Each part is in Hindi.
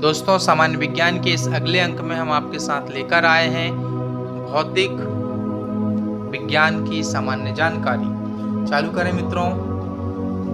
दोस्तों, सामान्य विज्ञान के इस अगले अंक में हम आपके साथ लेकर आए हैं भौतिक विज्ञान की सामान्य जानकारी। चालू करें मित्रों।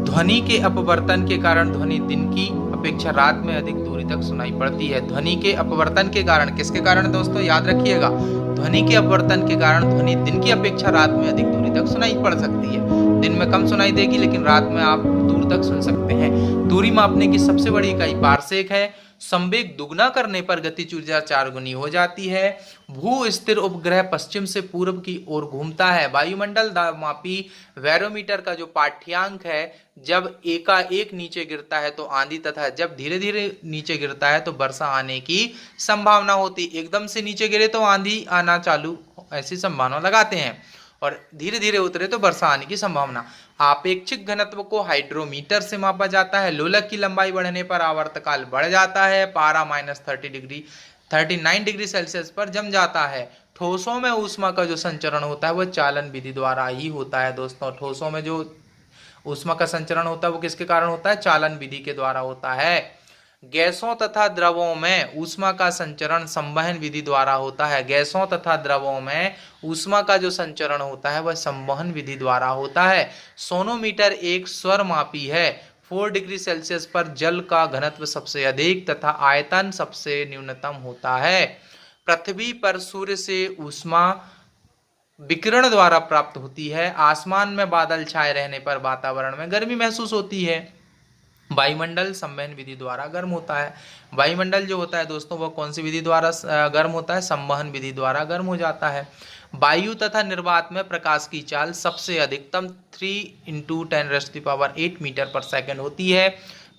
ध्वनि के अपवर्तन के कारण ध्वनि दिन की अपेक्षा रात में अधिक दूरी तक सुनाई पड़ती है। ध्वनि के अपवर्तन के कारण, किसके कारण दोस्तों, याद रखिएगा, ध्वनि के अपवर्तन के कारण ध्वनि दिन की अपेक्षा रात में अधिक दूरी तक सुनाई पड़ सकती है। दिन में कम सुनाई देगी, लेकिन रात में आप दूर तक सुन सकते हैं। दूरी मापने की सबसे बड़ी इकाई पारसेक है। संवेग दुगना करने पर गतिज ऊर्जा 4 गुनी हो जाती है। भू स्थिर उपग्रह पश्चिम से पूर्व की ओर घूमता है। वायुमंडल मापी बैरोमीटर का जो पाठ्यांक है, जब एकाएक नीचे गिरता है तो आंधी, तथा जब धीरे धीरे नीचे गिरता है तो वर्षा आने की संभावना होती। एकदम से नीचे गिरे तो आंधी आना चालू, ऐसी संभावना लगाते हैं, और धीरे धीरे उतरे तो वर्षा आने की संभावना। आपेक्षिक घनत्व को हाइड्रोमीटर से मापा जाता है। लोलक की लंबाई बढ़ने पर आवर्तकाल बढ़ जाता है। पारा -39 डिग्री सेल्सियस पर जम जाता है। ठोसों में ऊष्मा का जो संचरण होता है वह चालन विधि द्वारा ही होता है। दोस्तों, ठोसों में जो ऊष्मा का संचरण होता है वो किसके कारण होता है? चालन विधि के द्वारा होता है। गैसों तथा द्रवों में ऊष्मा का संचरण संवहन विधि द्वारा होता है। गैसों तथा द्रवों में ऊष्मा का जो संचरण होता है वह संवहन विधि द्वारा होता है। सोनोमीटर एक स्वर मापी है। 4 डिग्री सेल्सियस पर जल का घनत्व सबसे अधिक तथा आयतन सबसे न्यूनतम होता है। पृथ्वी पर सूर्य से ऊष्मा विकिरण द्वारा प्राप्त होती है। आसमान में बादल छाए रहने पर वातावरण में गर्मी महसूस होती है। वायुमंडल संवहन विधि द्वारा गर्म होता है। वायुमंडल जो होता है दोस्तों, वह कौन सी विधि द्वारा गर्म होता है? संवहन विधि द्वारा गर्म हो जाता है। वायु तथा निर्वात में प्रकाश की चाल सबसे अधिकतम 3 × 10⁸ मीटर पर सेकंड होती है।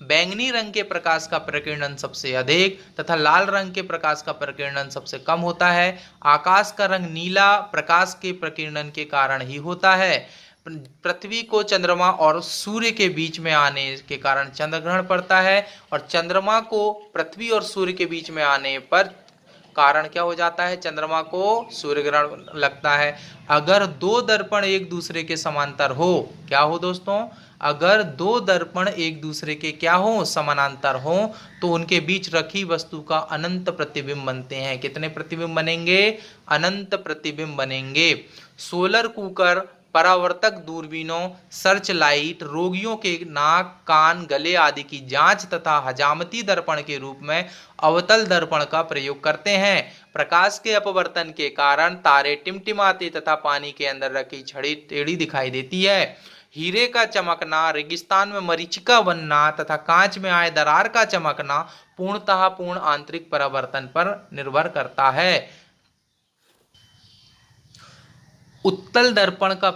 बैंगनी रंग के प्रकाश का प्रकीर्णन सबसे अधिक तथा लाल रंग के प्रकाश का प्रकीर्णन सबसे कम होता है। आकाश का रंग नीला प्रकाश के प्रकीर्णन के कारण ही होता है। पृथ्वी को चंद्रमा और सूर्य के बीच में आने के कारण चंद्रग्रहण पड़ता है, और चंद्रमा को पृथ्वी और सूर्य के बीच में आने पर कारण क्या हो जाता है? चंद्रमा को सूर्य ग्रहण लगता है। अगर दो दर्पण एक दूसरे के समांतर हो, क्या हो दोस्तों? अगर दो दर्पण एक दूसरे के क्या हो? समानांतर हो, तो उनके बीच रखी वस्तु का अनंत प्रतिबिंब बनते हैं। कितने प्रतिबिंब बनेंगे? अनंत प्रतिबिंब बनेंगे। सोलर कुकर, परावर्तक दूरबीनों, सर्च लाइट, रोगियों के नाक, कान, गले आदि की जांच तथा हजामती दर्पण के रूप में अवतल दर्पण का प्रयोग करते हैं। प्रकाश के अपवर्तन के कारण तारे टिमटिमाते तथा पानी के अंदर रखी छड़ी टेढ़ी दिखाई देती है। हीरे का चमकना, रेगिस्तान में मरीचिका बनना तथा कांच में आए दरार का चमकना पूर्णतः पूर्ण आंतरिक परावर्तन पर निर्भर करता है। उत्तल दर्पण का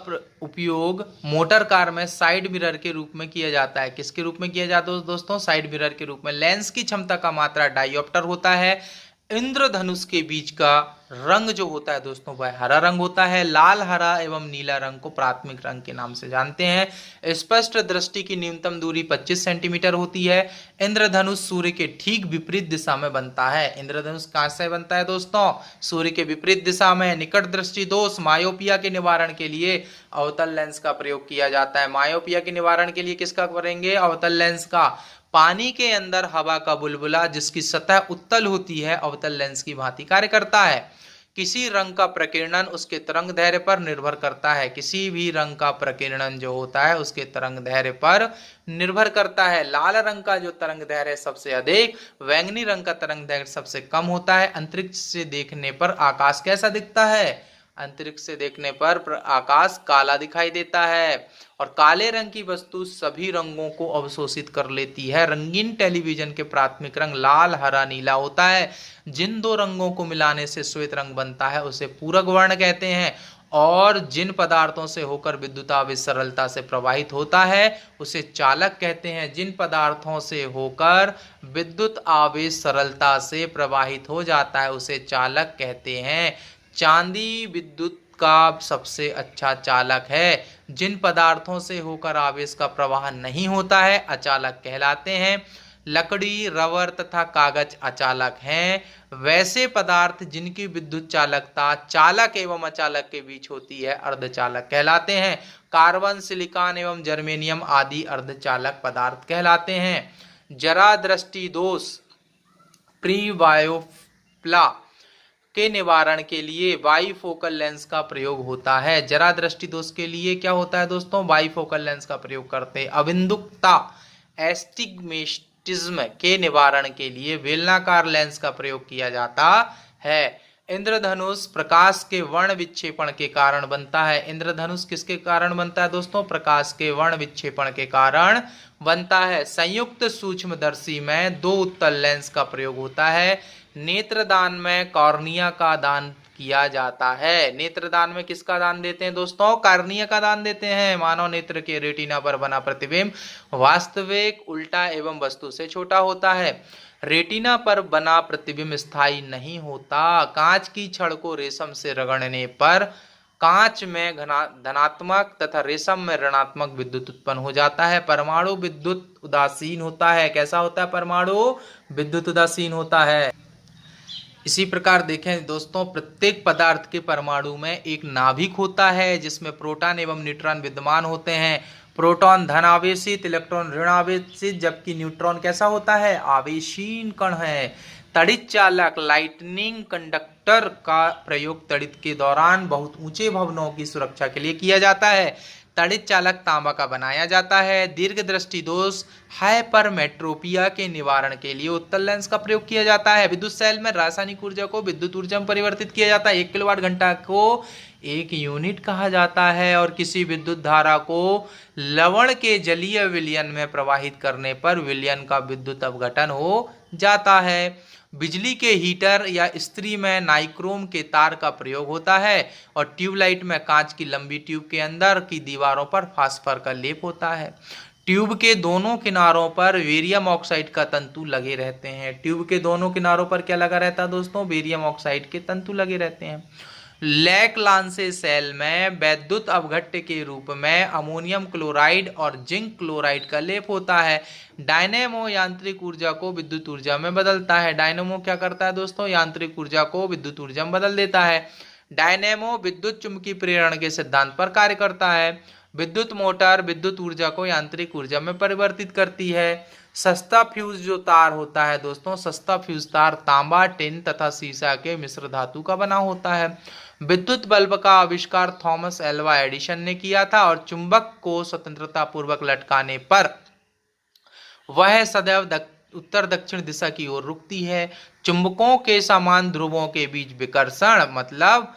उपयोग मोटर कार में साइड मिरर के रूप में किया जाता है। किसके रूप में किया जाता है दोस्तों? साइड मिरर के रूप में। लेंस की क्षमता का मात्रा डायोप्टर होता है। इंद्रधनुष के बीच का रंग जो होता है दोस्तों, वह हरा रंग होता है। लाल, हरा एवं नीला रंग को प्राथमिक रंग के नाम से जानते हैं। स्पष्ट दृष्टि की न्यूनतम दूरी 25 सेंटीमीटर होती है। इंद्रधनुष सूर्य के ठीक विपरीत दिशा में बनता है। इंद्रधनुष कहां से बनता है दोस्तों? सूर्य के विपरीत दिशा में। निकट दृष्टि दोष, मायोपिया के निवारण के लिए अवतल लेंस का प्रयोग किया जाता है। मायोपिया के निवारण के लिए किसका करेंगे? अवतल लेंस का। पानी के अंदर हवा का बुलबुला जिसकी सतह उत्तल होती है, अवतल लेंस की भांति कार्य करता है। किसी रंग का प्रकीर्णन उसके तरंग दैर्घ्य पर निर्भर करता है। किसी भी रंग का प्रकीर्णन जो होता है उसके तरंग दैर्घ्य पर निर्भर करता है। लाल रंग का जो तरंग दैर्घ्य सबसे अधिक, बैंगनी रंग का तरंग दैर्घ्य सबसे कम होता है। अंतरिक्ष से देखने पर आकाश कैसा दिखता है? अंतरिक्ष से देखने पर आकाश काला दिखाई देता है, और काले रंग की वस्तु सभी रंगों को अवशोषित कर लेती है। रंगीन टेलीविजन के प्राथमिक रंग लाल, हरा, नीला होता है। जिन दो रंगों को मिलाने से श्वेत रंग बनता है उसे पूरक वर्ण कहते हैं, और जिन पदार्थों से होकर विद्युत आवेश सरलता से प्रवाहित होता है उसे चालक कहते हैं। जिन पदार्थों से होकर विद्युत आवेश सरलता से प्रवाहित हो जाता है उसे चालक कहते हैं। चांदी विद्युत का सबसे अच्छा चालक है। जिन पदार्थों से होकर आवेश का प्रवाह नहीं होता है अचालक कहलाते हैं। लकड़ी, रबर तथा कागज अचालक हैं। वैसे पदार्थ जिनकी विद्युत चालकता चालक एवं अचालक के बीच होती है अर्धचालक कहलाते हैं। कार्बन, सिलिकॉन एवं जर्मेनियम आदि अर्धचालक पदार्थ कहलाते हैं। जरा दृष्टि दोष, प्रीबायोप्ला के निवारण के लिए बाइफोकल लेंस का प्रयोग होता है। जरा दृष्टि दोष के लिए क्या होता है दोस्तों, बाइफोकल लेंस का प्रयोग करते हैं। अबिंदुकता एस्टिग्मेटिज्म के निवारण के लिए बेलनाकार लेंस का प्रयोग किया जाता है। इंद्रधनुष प्रकाश के वर्ण विक्षेपण के कारण बनता है। इंद्रधनुष किसके कारण बनता है दोस्तों, प्रकाश के वर्ण विक्षेपण के कारण बनता है। संयुक्त सूक्ष्मदर्शी में दो उत्तल लेंस का प्रयोग होता है। नेत्रदान में कॉर्निया का दान किया जाता है। नेत्रदान में किसका दान देते हैं दोस्तों, कॉर्निया का दान देते हैं। मानव नेत्र के रेटिना पर बना प्रतिबिंब वास्तविक, उल्टा एवं वस्तु से छोटा होता है। रेटिना पर बना प्रतिबिंब स्थायी नहीं होता। कांच की छड़ को रेशम से रगड़ने पर कांच में धनात्मक तथा रेशम में ऋणात्मक विद्युत उत्पन्न हो जाता है। परमाणु विद्युत उदासीन होता है। कैसा होता है, परमाणु विद्युत उदासीन होता है। इसी प्रकार देखें दोस्तों, प्रत्येक पदार्थ के परमाणु में एक नाभिक होता है जिसमें प्रोटॉन एवं न्यूट्रॉन विद्यमान होते हैं। प्रोटॉन धन आवेशित, इलेक्ट्रॉन ऋण आवेशित, जबकि न्यूट्रॉन कैसा होता है, आवेशीन कण है। तड़ित चालक लाइटनिंग कंडक्टर का प्रयोग तड़ित के दौरान बहुत ऊंचे भवनों की सुरक्षा के लिए किया जाता है। तड़ित चालक तांबा का बनाया जाता है। दीर्घ दृष्टि दोष हाइपरमेट्रोपिया के निवारण के लिए उत्तल लेंस का प्रयोग किया जाता है। विद्युत सेल में रासायनिक ऊर्जा को विद्युत ऊर्जा में परिवर्तित किया जाता है। 1 किलोवाट घंटा को 1 यूनिट कहा जाता है और किसी विद्युत धारा को लवण के जलीय विलयन में प्रवाहित करने पर विलयन का विद्युत अपघटन हो जाता है। बिजली के हीटर या इस्त्री में नाइक्रोम के तार का प्रयोग होता है और ट्यूबलाइट में कांच की लंबी ट्यूब के अंदर की दीवारों पर फास्फोर का लेप होता है। ट्यूब के दोनों किनारों पर बेरियम ऑक्साइड का तंतु लगे रहते हैं। ट्यूब के दोनों किनारों पर क्या लगा रहता है दोस्तों, बेरियम ऑक्साइड के तंतु लगे रहते हैं। लैकलांसे सेल में वैद्युत अपघट्य के रूप में अमोनियम क्लोराइड और जिंक क्लोराइड का लेप होता है। डायनेमो यांत्रिक ऊर्जा को विद्युत ऊर्जा में बदलता है। डायनेमो क्या करता है दोस्तों, यांत्रिक ऊर्जा को विद्युत ऊर्जा में बदल देता है। डायनेमो विद्युत चुंबकीय प्रेरण के सिद्धांत पर कार्य करता है। विद्युत मोटर विद्युत ऊर्जा को यांत्रिक ऊर्जा में परिवर्तित करती है। सस्ता फ्यूज जो तार होता है दोस्तों, सस्ता फ्यूज तार तांबा, टिन तथा सीसा के मिश्र धातु का बना होता है। विद्युत बल्ब का आविष्कार थॉमस एल्वा एडिसन ने किया था और चुंबक को स्वतंत्रता पूर्वक लटकाने पर वह सदैव उत्तर दक्षिण दिशा की ओर रुकती है। चुंबकों के समान ध्रुवों के बीच विकर्षण मतलब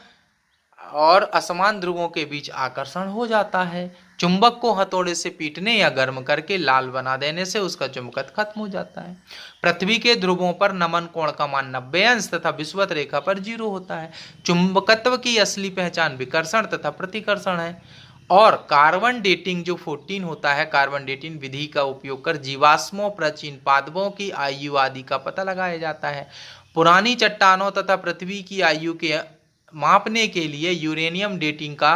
और असमान ध्रुवों के बीच आकर्षण हो जाता है। चुंबक को हथौड़े से पीटने या गर्म करके लाल बना देने से उसका चुंबकत्व खत्म हो जाता है। पृथ्वी के ध्रुवों पर नमन कोण का मान 90 अंश तथा विषुवत रेखा पर 0 होता है। चुंबकत्व की असली पहचान विकर्षण तथा प्रतिकर्षण है। और कार्बन डेटिंग जो 14 होता है, कार्बन डेटिंग विधि का उपयोग कर जीवाश्मों, प्राचीन पादपों की आयु आदि का पता लगाया जाता है। पुरानी चट्टानों तथा पृथ्वी की आयु के मापने के लिए यूरेनियम डेटिंग का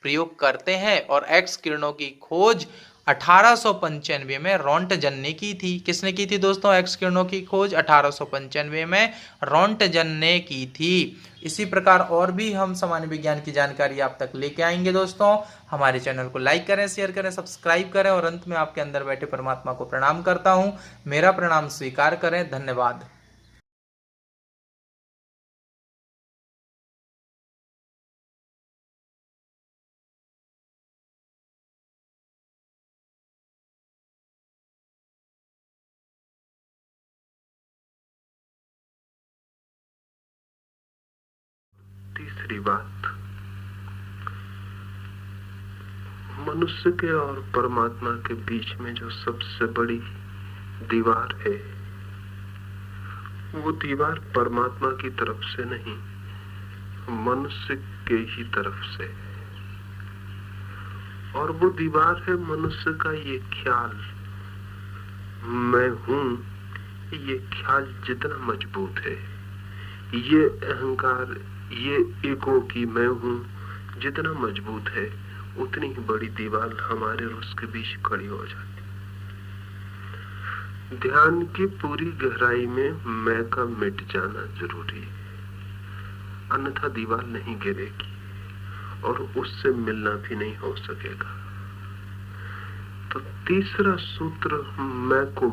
प्रयोग करते हैं। और एक्स किरणों की खोज 1895 में रोंटजन ने की थी। किसने की थी दोस्तों, एक्स किरणों की खोज 1895 में रोंटजन ने की थी। इसी प्रकार और भी हम सामान्य विज्ञान की जानकारी आप तक लेके आएंगे दोस्तों। हमारे चैनल को लाइक करें, शेयर करें, सब्सक्राइब करें और अंत में आपके अंदर बैठे परमात्मा को प्रणाम करता हूं। मेरा प्रणाम स्वीकार करें। धन्यवाद। तीसरी बात, मनुष्य के और परमात्मा के बीच में जो सबसे बड़ी दीवार है, वो दीवार परमात्मा की तरफ से नहीं, मनुष्य के ही तरफ से। और वो दीवार है मनुष्य का ये ख्याल, मैं हूं। ये ख्याल जितना मजबूत है, ये अहंकार, ये ईगो की मैं हूं जितना मजबूत है, उतनी ही बड़ी दीवार हमारे और उसके बीच खड़ी हो जाती। ध्यान की पूरी गहराई में मैं का मिट जाना जरूरी है, अन्यथा दीवार नहीं गिरेगी और उससे मिलना भी नहीं हो सकेगा। तो तीसरा सूत्र मैं को